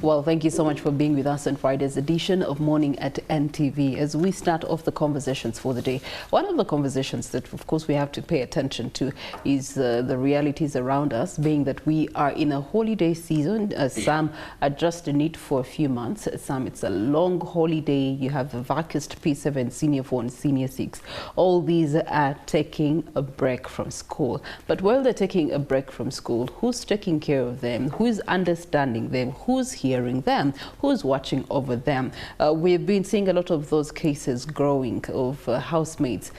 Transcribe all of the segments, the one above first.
Well, thank you so much for being with us on Friday's edition of Morning at NTV. As we start off the conversations for the day, one of the conversations that, of course, we have to pay attention to is the realities around us, being that we are in a holiday season. Some are just in it for a few months. Some, it's a long holiday. You have the vacuist P7, Senior 4 and Senior 6. All these are taking a break from school. But while they're taking a break from school, who's taking care of them? Who's understanding them? Who's hearing them? Who's watching over them? We've been seeing a lot of those cases growing of housemates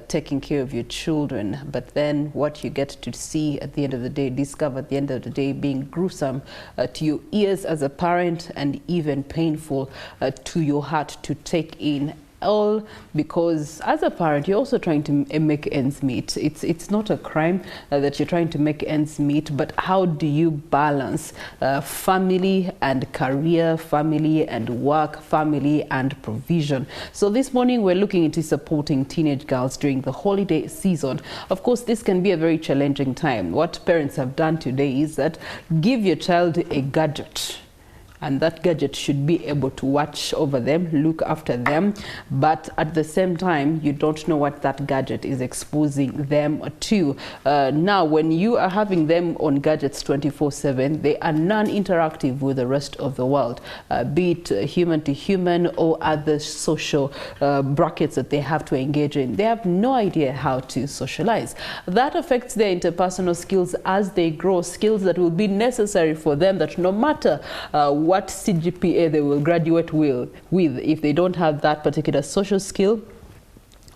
taking care of your children, but then what you get to see at the end of the day, discover at the end of the day, being gruesome to your ears as a parent and even painful to your heart to take in. All because as a parent you're also trying to make ends meet. It's not a crime that you're trying to make ends meet, but how do you balance family and career, family and work, family and provision? So this morning we're looking into supporting teenage girls during the holiday season. Of course, this can be a very challenging time. What parents have done today is that give your child a gadget, and that gadget should be able to watch over them, look after them, but at the same time, you don't know what that gadget is exposing them to. Now, when you are having them on gadgets 24/7, they are non-interactive with the rest of the world, be it human to human or other social brackets that they have to engage in. They have no idea how to socialize. That affects their interpersonal skills as they grow, skills that will be necessary for them, that no matter what CGPA they will graduate with, if they don't have that particular social skill,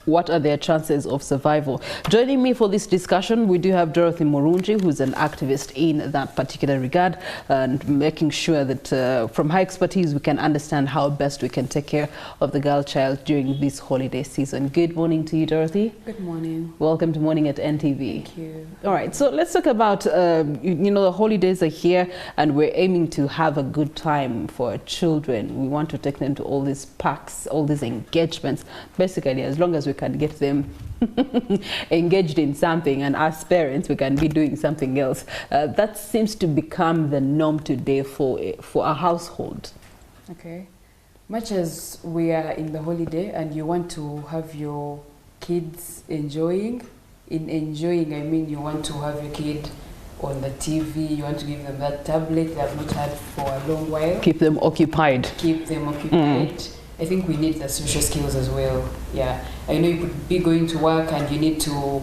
what are their chances of survival? Joining me for this discussion, we do have Dorothy Murungi, who's an activist in that particular regard, and making sure that from her expertise we can understand how best we can take care of the girl child during this holiday season. Good morning to you, Dorothy. Good morning. Welcome to Morning at NTV. Thank you. All right, so let's talk about, the holidays are here and we're aiming to have a good time for our children. We want to take them to all these parks, all these engagements, basically as long as we can get them engaged in something, and as parents we can be doing something else. That seems to become the norm today for a household. Okay. Much as we are in the holiday and you want to have your kids enjoying, in enjoying I mean you want to have your kid on the TV, you want to give them that tablet they have not had for a long while. Keep them occupied. Keep them occupied. I think we need the social skills as well. Yeah, I know you could be going to work and you need to,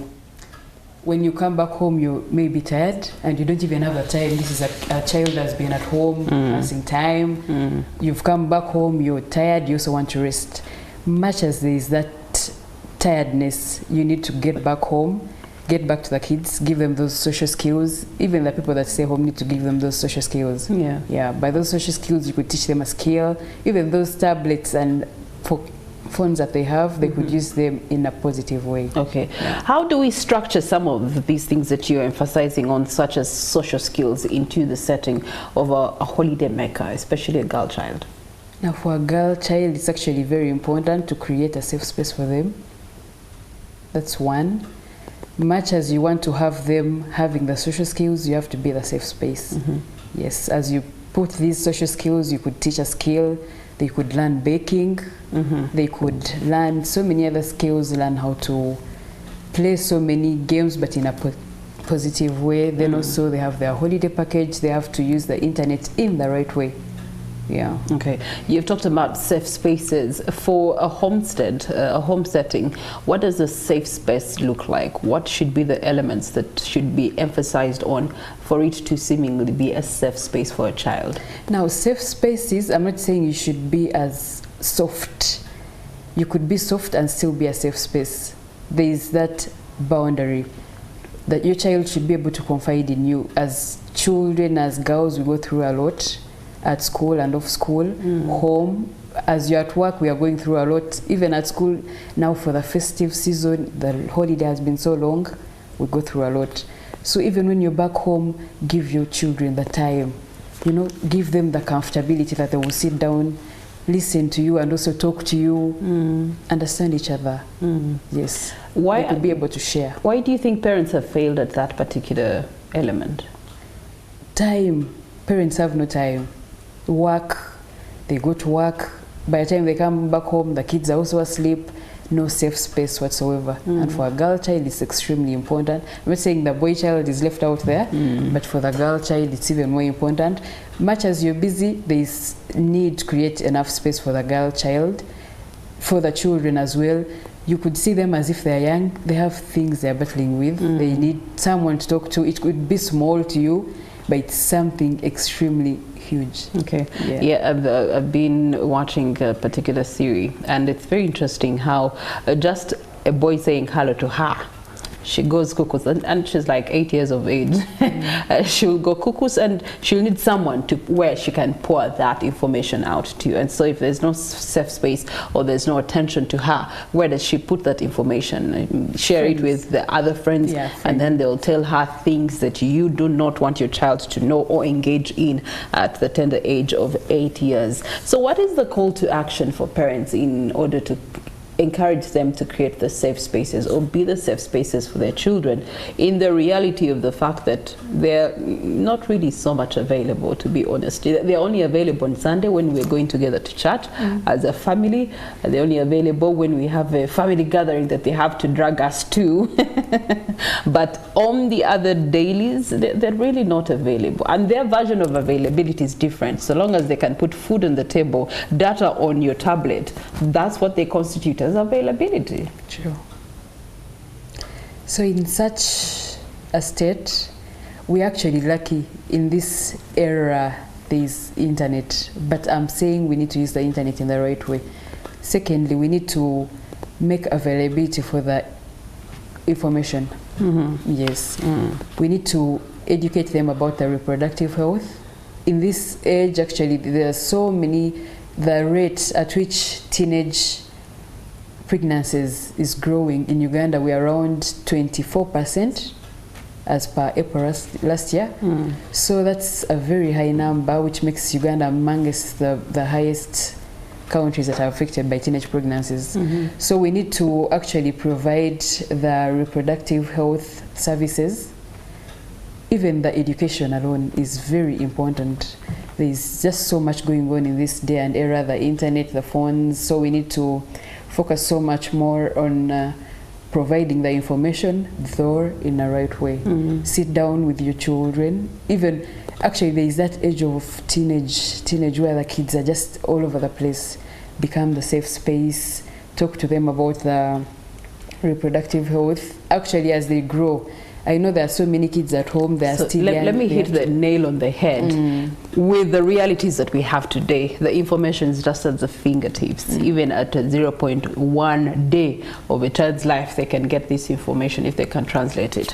when you come back home you may be tired and you don't even have the time. This is a child that's been at home passing time. You've come back home, you're tired, you also want to rest. Much as there is that tiredness, you need to get back home, get back to the kids, give them those social skills. Even the people that stay home need to give them those social skills. Yeah. By those social skills, you could teach them a skill. Even those tablets and phones that they have, they could use them in a positive way. Okay. Yeah. How do we structure some of these things that you're emphasizing on, such as social skills, into the setting of a holiday maker, especially a girl child? Now, for a girl child, it's actually very important to create a safe space for them. That's one. Much as you want to have them having the social skills, you have to be the safe space. Yes, as you put these social skills, you could teach a skill. They could learn baking. They could learn so many other skills, learn how to play so many games, but in a positive way. Then also they have their holiday package. They have to use the internet in the right way. Yeah. Okay. You've talked about safe spaces for a homestead, a home setting. What does a safe space look like? What should be the elements that should be emphasized on for it to seemingly be a safe space for a child? Now, safe spaces, I'm not saying you should be as soft. You could be soft and still be a safe space. There is that boundary that your child should be able to confide in you. As children, as girls, we go through a lot. At school and off school, home. As you're at work, we are going through a lot. Even at school, now for the festive season, the holiday has been so long, we go through a lot. So even when you're back home, give your children the time. Give them the comfortability that they will sit down, listen to you and also talk to you, understand each other. Yes. Why they could be able to share. Why do you think parents have failed at that particular element? Time. Parents have no time. work, they go to work. By the time they come back home, the kids are also asleep. No safe space whatsoever. And for a girl child, it's extremely important. I'm not saying the boy child is left out there, but for the girl child, it's even more important. Much as you're busy, there is need to create enough space for the girl child, for the children as well. You could see them as if they're young. They have things they're battling with. They need someone to talk to. It could be small to you, but it's something extremely huge. Okay. Yeah, I've been watching a particular series, and it's very interesting how just a boy saying hello to her, she goes cuckoos, and she's like 8 years of age. She'll go cuckoos, and she'll need someone to where she can pour that information out to you. And so if there's no safe space or there's no attention to her, where does she put that information? Share it with the other friends, and then they'll tell her things that you do not want your child to know or engage in at the tender age of 8 years. So what is the call to action for parents in order to encourage them to create the safe spaces or be the safe spaces for their children, in the reality of the fact that they're not really so much available, to be honest? They're only available on Sunday when we're going together to church as a family. They're only available when we have a family gathering that they have to drag us to. But on the other dailies, they're really not available. And their version of availability is different. So long as they can put food on the table, data on your tablet, that's what they constitute as availability. True. So in such a state, we're actually lucky in this era. There's internet, but I'm saying we need to use the internet in the right way. Secondly, we need to make availability for the information. Yes. We need to educate them about their reproductive health. In this age, actually, there are so many, the rate at which teenage pregnancies is growing. In Uganda, we are around 24% as per April last year. So that's a very high number, which makes Uganda amongst the highest countries that are affected by teenage pregnancies. So we need to actually provide the reproductive health services. Even the education alone is very important. There's just so much going on in this day and era, the internet, the phones, so we need to focus so much more on providing the information, though in a right way. Sit down with your children. Even actually, there is that age of teenage where the kids are just all over the place. Become the safe space. Talk to them about the reproductive health. Actually, as they grow, I know there are so many kids at home. They're still young. Let me hit the nail on the head. With the realities that we have today, the information is just at the fingertips. Even at 0.1 day of a child's life, they can get this information if they can translate it.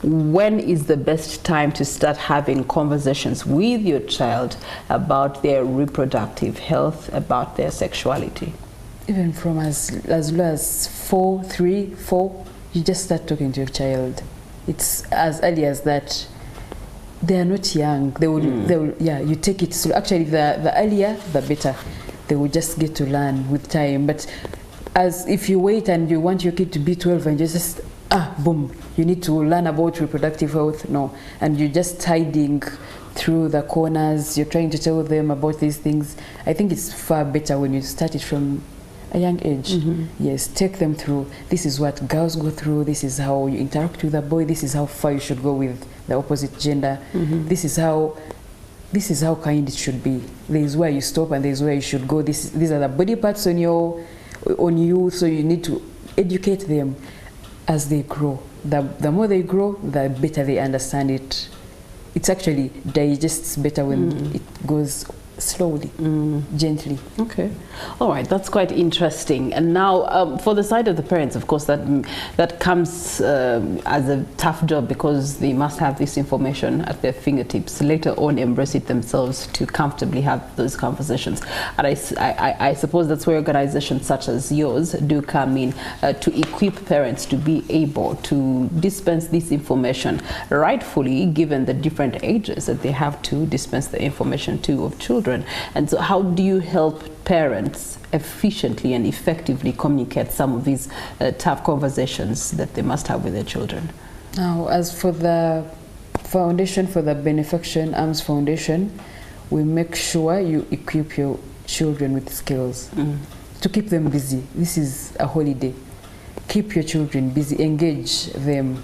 When is the best time to start having conversations with your child about their reproductive health, about their sexuality? Even from as low as 3, 4, you just start talking to your child. It's as early as that. They are not young. They will, you take it slow. Actually, the earlier, the better. They will just get to learn with time. But as if you wait and you want your kid to be 12 and just, boom, you need to learn about reproductive health. No. And you're just hiding through the corners. You're trying to tell them about these things. I think it's far better when you start it from a young age. Yes, take them through. This is what girls go through. This is how you interact with a boy. This is how far you should go with the opposite gender. This is how kind it should be. There is where you stop and there is where you should go. These are the body parts on you. So you need to educate them as they grow. The more they grow, the better they understand it. It's actually digests better when it goes slowly, gently. Okay, all right, that's quite interesting. And now for the side of the parents, of course, that comes as a tough job, because they must have this information at their fingertips, later on embrace it themselves to comfortably have those conversations. And I suppose that's where organizations such as yours do come in, to equip parents to be able to dispense this information rightfully, given the different ages that they have to dispense the information to of children. And so how do you help parents efficiently and effectively communicate some of these tough conversations that they must have with their children? Now, as for the foundation, for the Benefaction Arms Foundation, we make sure you equip your children with skills to keep them busy. This is a holiday. Keep your children busy, engage them.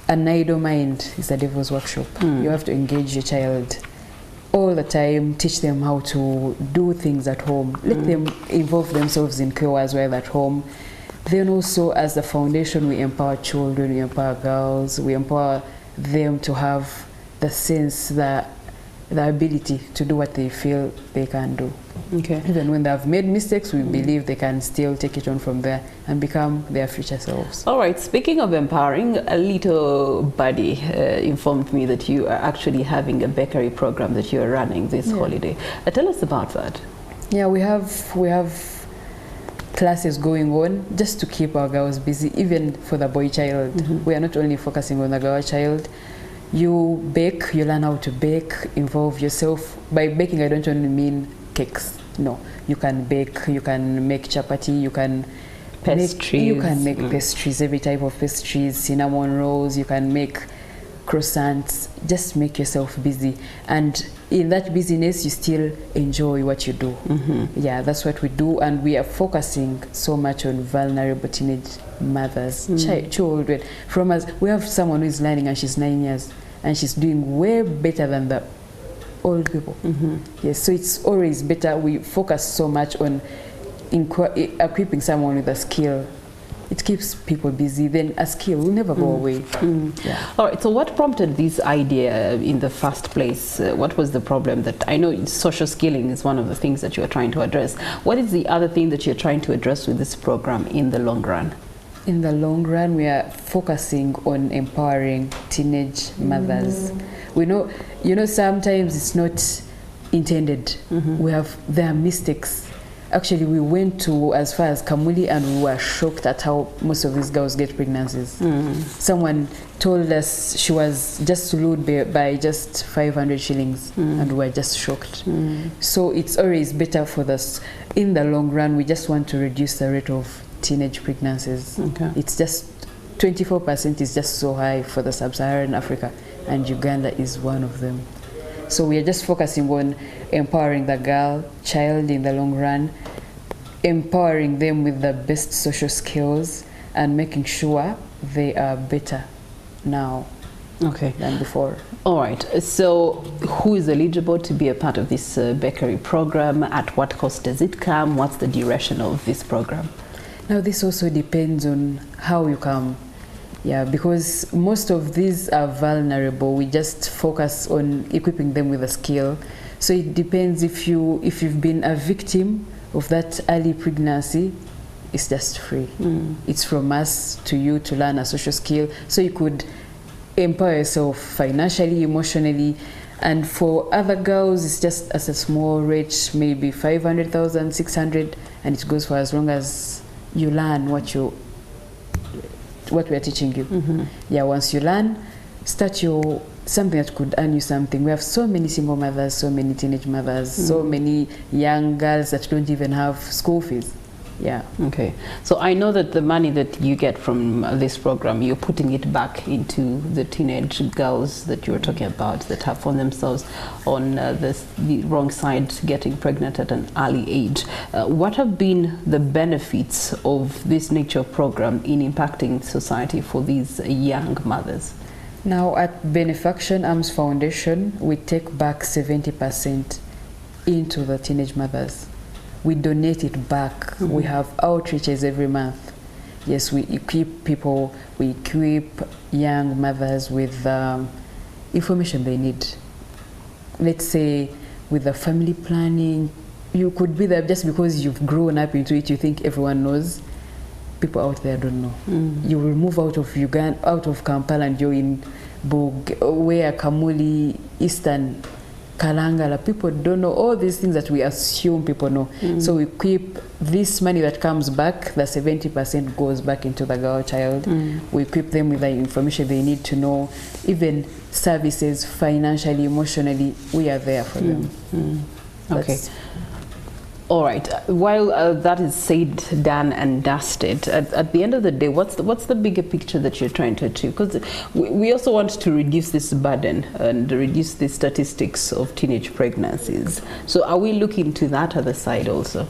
An idle mind is the devil's workshop. You have to engage your child all the time, teach them how to do things at home. Let them involve themselves in chores while at home. Then also, as the foundation, we empower children, we empower girls, we empower them to have the sense, the ability to do what they feel they can do. Okay. Even when they have made mistakes, we believe they can still take it on from there and become their future selves. All right, speaking of empowering, a little buddy informed me that you are actually having a bakery program that you are running this holiday. Tell us about that. Yeah, we have classes going on just to keep our girls busy, even for the boy child. We are not only focusing on the girl child. You bake, you learn how to bake, involve yourself. By baking, I don't only mean cakes. No, you can bake, you can make chapati, you can make pastries, every type of pastries, cinnamon rolls, you can make croissants. Just make yourself busy, and in that busyness you still enjoy what you do. Yeah, that's what we do, and we are focusing so much on vulnerable teenage mothers, children. From us, we have someone who is learning and she's 9 years and she's doing way better than the old people. Yes, so it's always better. We focus so much on equipping someone with a skill. It keeps people busy. Then a skill will never go away. Yeah. All right, so what prompted this idea in the first place? What was the problem? That I know social skilling is one of the things that you're trying to address. What is the other thing that you're trying to address with this program in the long run? In the long run, we are focusing on empowering teenage mothers. We know, sometimes it's not intended. There are mistakes. Actually, we went to as far as Kamuli and we were shocked at how most of these girls get pregnancies. Someone told us she was just lured by just 500 shillings and we were just shocked. So it's always better for us. In the long run, we just want to reduce the rate of teenage pregnancies. It's just 24% is just so high for the sub-Saharan Africa, and Uganda is one of them. So we are just focusing on empowering the girl child in the long run, empowering them with the best social skills, and making sure they are better now than before. All right, so who is eligible to be a part of this bakery program? At what cost does it come? What's the duration of this program? Now, this also depends on how you come. Yeah, because most of these are vulnerable. We just focus on equipping them with a skill. So it depends if you've been a victim of that early pregnancy, it's just free. It's from us to you to learn a social skill, so you could empower yourself financially, emotionally. And for other girls, it's just as a small rate, maybe 500,000, 600, and it goes for as long as you learn what we are teaching you. Yeah, once you learn, start something that could earn you something. We have so many single mothers, so many teenage mothers, so many young girls that don't even have school fees. Yeah. Okay. So I know that the money that you get from this program, you're putting it back into the teenage girls that you were talking about that have found themselves on the wrong side, getting pregnant at an early age. What have been the benefits of this nature program in impacting society for these young mothers? Now at Benefaction Arms Foundation, we take back 70% into the teenage mothers. We donate it back. We have outreaches every month. Yes, we equip people, we equip young mothers with information they need. Let's say with the family planning, you could be there just because you've grown up into it, you think everyone knows. People out there don't know. You will move out of Uganda, out of Kampala, and you're in Bug, where Kamuli, Eastern, Kalangala. People don't know all these things that we assume people know. So we keep this money that comes back, the 70% goes back into the girl child. We equip them with the information they need to know, even services, financially, emotionally, we are there for them. Okay. All right. While that is said, done, and dusted, at the end of the day, what's the bigger picture that you're trying to achieve? Because we also want to reduce this burden and reduce the statistics of teenage pregnancies. So are we looking to that other side also?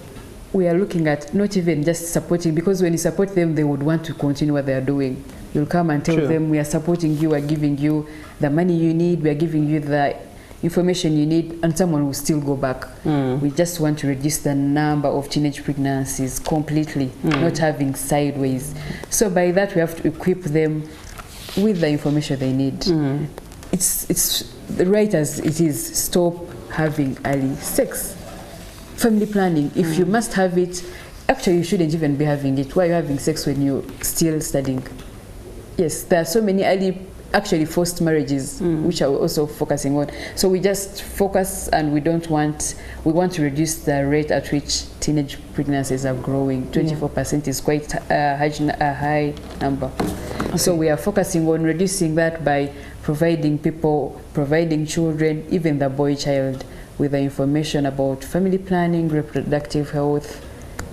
We are looking at not even just supporting, because when you support them, they would want to continue what they are doing. You'll come and tell them, we are supporting you, we are giving you the money you need, we are giving you the information you need, and someone will still go back. We just want to reduce the number of teenage pregnancies completely, not having sideways. So by that, we have to equip them with the information they need. It's right as it is. Stop having early sex. Family planning, if you must have it, actually you shouldn't even be having it. Why are you having sex when you're still studying? Yes, there are so many early, actually forced marriages, which are also focusing on. So we just focus, and we want to reduce the rate at which teenage pregnancies are growing. 24% is quite a high number. Okay. So we are focusing on reducing that by providing children, even the boy child, with the information about family planning, reproductive health,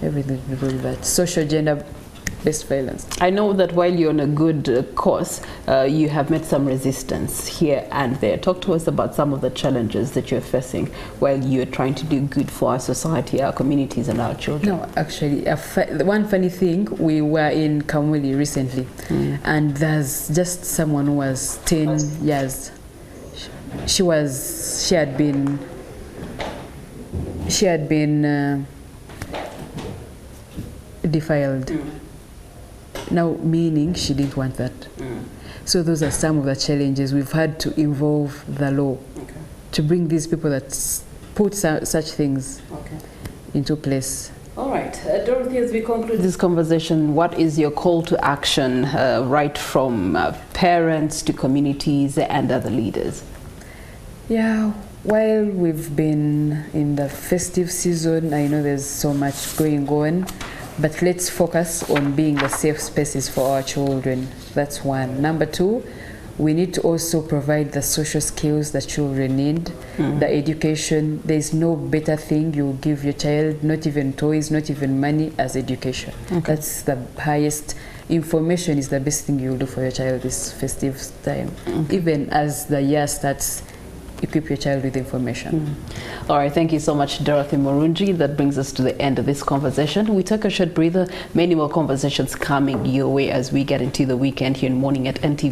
everything like that. Social gender-based violence. I know that while you're on a good course, you have met some resistance here and there. Talk to us about some of the challenges that you're facing while you're trying to do good for our society, our communities, and our children. No, actually, one funny thing, we were in Kamuli recently, and there's just someone who was 10 years. She had been defiled. Now, meaning she didn't want that. So those are some of the challenges. We've had to involve the law to bring these people that put such things into place. All right. Dorothy, as we conclude this conversation, what is your call to action, right from parents to communities and other leaders? Yeah. While we've been in the festive season, I know there's so much going on, but let's focus on being the safe spaces for our children. That's one. Number two, we need to also provide the social skills that children need, the education. There's no better thing you give your child, not even toys, not even money, as education. That's the highest. Information is the best thing you'll do for your child this festive time. Even as the year starts, equip your child with information. All right, thank you so much, Dorothy Murungi. That brings us to the end of this conversation. We took a short breather. Many more conversations coming your way as we get into the weekend here in Morning at NTV.